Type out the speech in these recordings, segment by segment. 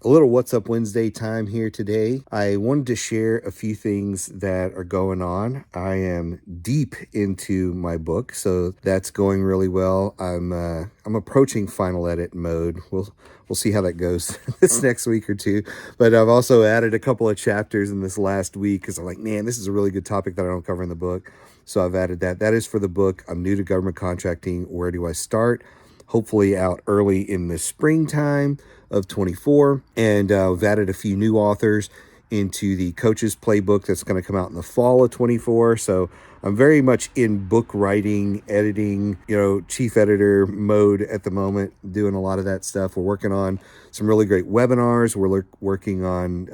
A little What's Up Wednesday time here today. I wanted to share a few things that are going on. I am deep into my book, so that's going really well. I'm approaching final edit mode. We'll see how that goes this next week or two. But I've also added a couple of chapters in this last week because I'm like, man, this is a really good topic that I don't cover in the book. So I've added that. That is for the book. I'm new to government contracting. Where do I start? Hopefully out early in the springtime of 24. And we've added a few new authors into the coach's playbook that's going to come out in the fall of 24. So I'm very much in book writing, editing, chief editor mode at the moment, doing a lot of that stuff. We're working on some really great webinars. We're working on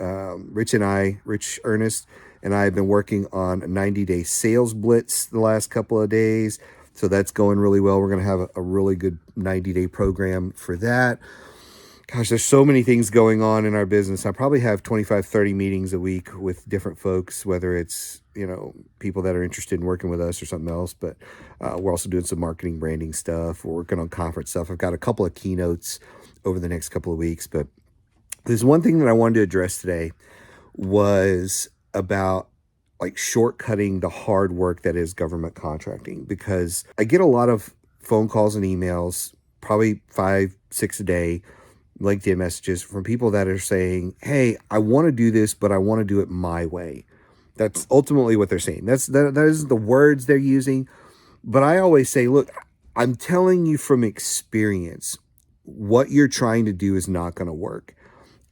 Rich Ernest and I have been working on a 90-day sales blitz the last couple of days. So that's going really well. We're going to have a really good 90-day program for that. Gosh, there's so many things going on in our business. I probably have 25, 30 meetings a week with different folks, whether it's, people that are interested in working with us or something else. But we're also doing some marketing, branding stuff. We're working on conference stuff. I've got a couple of keynotes over the next couple of weeks. But there's one thing that I wanted to address today was about like shortcutting the hard work that is government contracting, because I get a lot of phone calls and emails, probably 5, 6 a day, LinkedIn messages from people that are saying, hey, I want to do this, but I want to do it my way. That's ultimately what they're saying. That is the words they're using. But I always say, look, I'm telling you from experience, what you're trying to do is not going to work.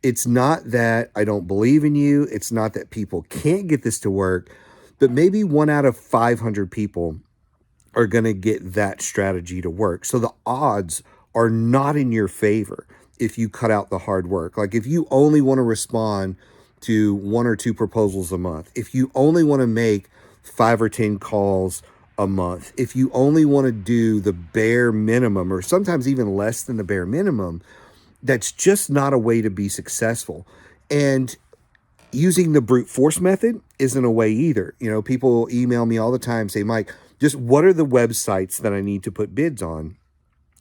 It's not that I don't believe in you. It's not that people can't get this to work, but maybe 1 out of 500 people are going to get that strategy to work. So the odds are not in your favor if you cut out the hard work. Like if you only want to respond to 1 or 2 proposals a month, if you only want to make 5 or 10 calls a month, if you only want to do the bare minimum or sometimes even less than the bare minimum, that's just not a way to be successful. And using the brute force method isn't a way either. People email me all the time, say, Mike, just what are the websites that I need to put bids on?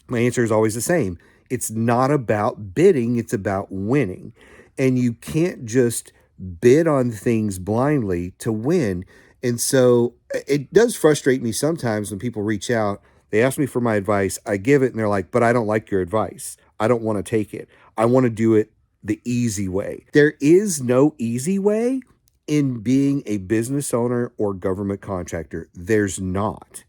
My answer is always the same. It's not about bidding, it's about winning. And you can't just bid on things blindly to win. And so it does frustrate me sometimes when people reach out, they ask me for my advice, I give it, and they're like, but I don't like your advice. I don't want to take it. I want to do it the easy way. There is no easy way in being a business owner or government contractor. There's not.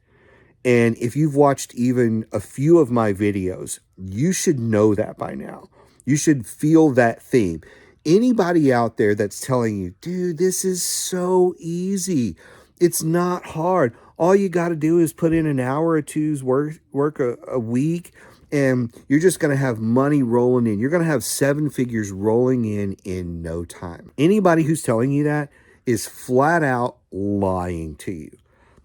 And if you've watched even a few of my videos, you should know that by now. You should feel that theme. Anybody out there that's telling you, dude, this is so easy. It's not hard. All you got to do is put in an hour or two's work a week, and you're just going to have money rolling in. You're going to have 7 figures rolling in no time. Anybody who's telling you that is flat out lying to you.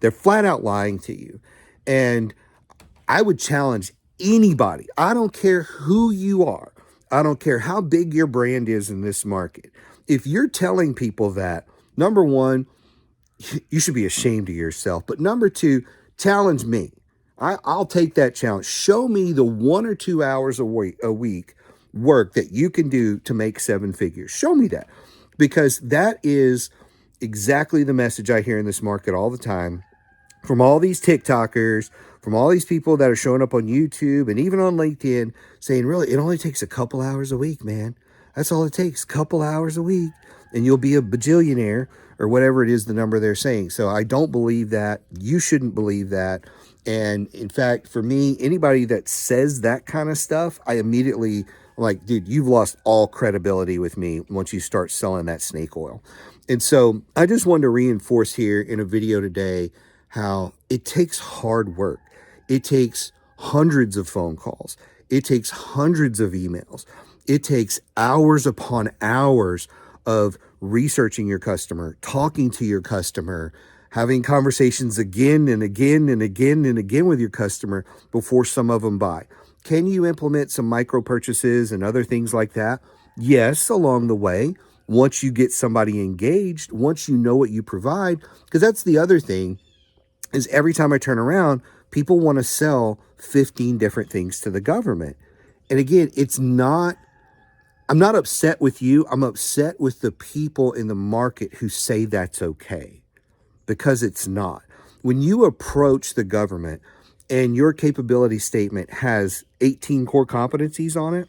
They're flat out lying to you. And I would challenge anybody. I don't care who you are. I don't care how big your brand is in this market. If you're telling people that, number one, you should be ashamed of yourself. But number 2, challenge me. I'll take that challenge. Show me the 1 or 2 hours a week work that you can do to make 7 figures. Show me that, because that is exactly the message I hear in this market all the time from all these TikTokers, from all these people that are showing up on YouTube and even on LinkedIn saying, really, it only takes a couple hours a week, man. That's all it takes, couple hours a week, and you'll be a bajillionaire or whatever it is the number they're saying. So I don't believe that. You shouldn't believe that. And in fact, for me, anybody that says that kind of stuff, I immediately like, dude, you've lost all credibility with me once you start selling that snake oil. And so I just wanted to reinforce here in a video today how it takes hard work. It takes hundreds of phone calls. It takes hundreds of emails. It takes hours upon hours of researching your customer, talking to your customer, having conversations again and again and again and again with your customer before some of them buy. Can you implement some micro purchases and other things like that? Yes, along the way. Once you get somebody engaged, once you know what you provide, because that's the other thing, is every time I turn around, people want to sell 15 different things to the government. And again, it's not I'm not upset with you. I'm upset with the people in the market who say that's okay, because it's not. When you approach the government and your capability statement has 18 core competencies on it,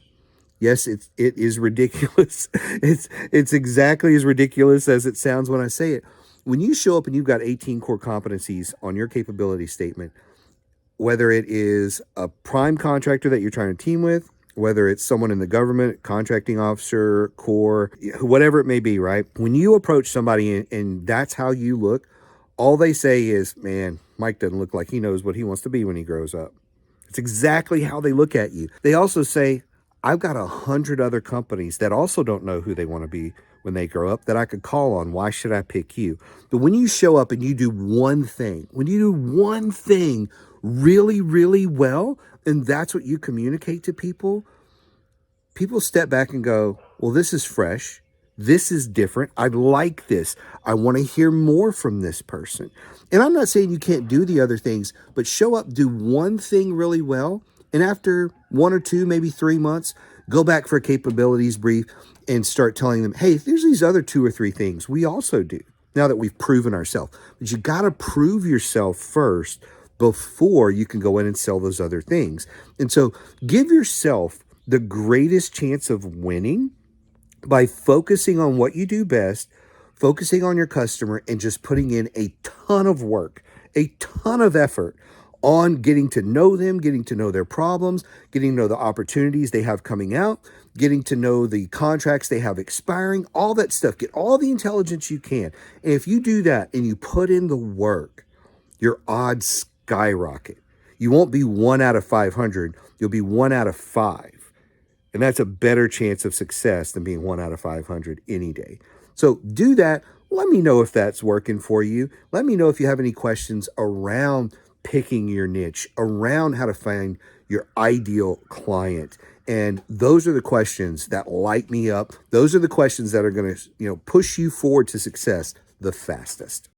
yes, it is ridiculous. It's exactly as ridiculous as it sounds when I say it. When you show up and you've got 18 core competencies on your capability statement, whether it is a prime contractor that you're trying to team with, whether it's someone in the government, contracting officer, core, whatever it may be, right? When you approach somebody and that's how you look, all they say is, man, Mike doesn't look like he knows what he wants to be when he grows up. It's exactly how they look at you. They also say, I've got 100 other companies that also don't know who they want to be when they grow up that I could call on. Why should I pick you? But when you show up and you do one thing, when you do one thing really, really well, and that's what you communicate to people, people step back and go, well, this is fresh. This is different. I like this. I want to hear more from this person. And I'm not saying you can't do the other things, but show up, do one thing really well. And after 1 or 2, maybe 3 months, go back for a capabilities brief and start telling them, hey, there's these other 2 or 3 things we also do now that we've proven ourselves. But you got to prove yourself first before you can go in and sell those other things. And so give yourself the greatest chance of winning by focusing on what you do best, focusing on your customer, and just putting in a ton of work, a ton of effort on getting to know them, getting to know their problems, getting to know the opportunities they have coming out, getting to know the contracts they have expiring, all that stuff. Get all the intelligence you can. And if you do that and you put in the work, your odds skyrocket. You won't be 1 out of 500. You'll be 1 out of 5. And that's a better chance of success than being 1 out of 500 any day. So do that. Let me know if that's working for you. Let me know if you have any questions around picking your niche, around how to find your ideal client. And those are the questions that light me up. Those are the questions that are going to, push you forward to success the fastest.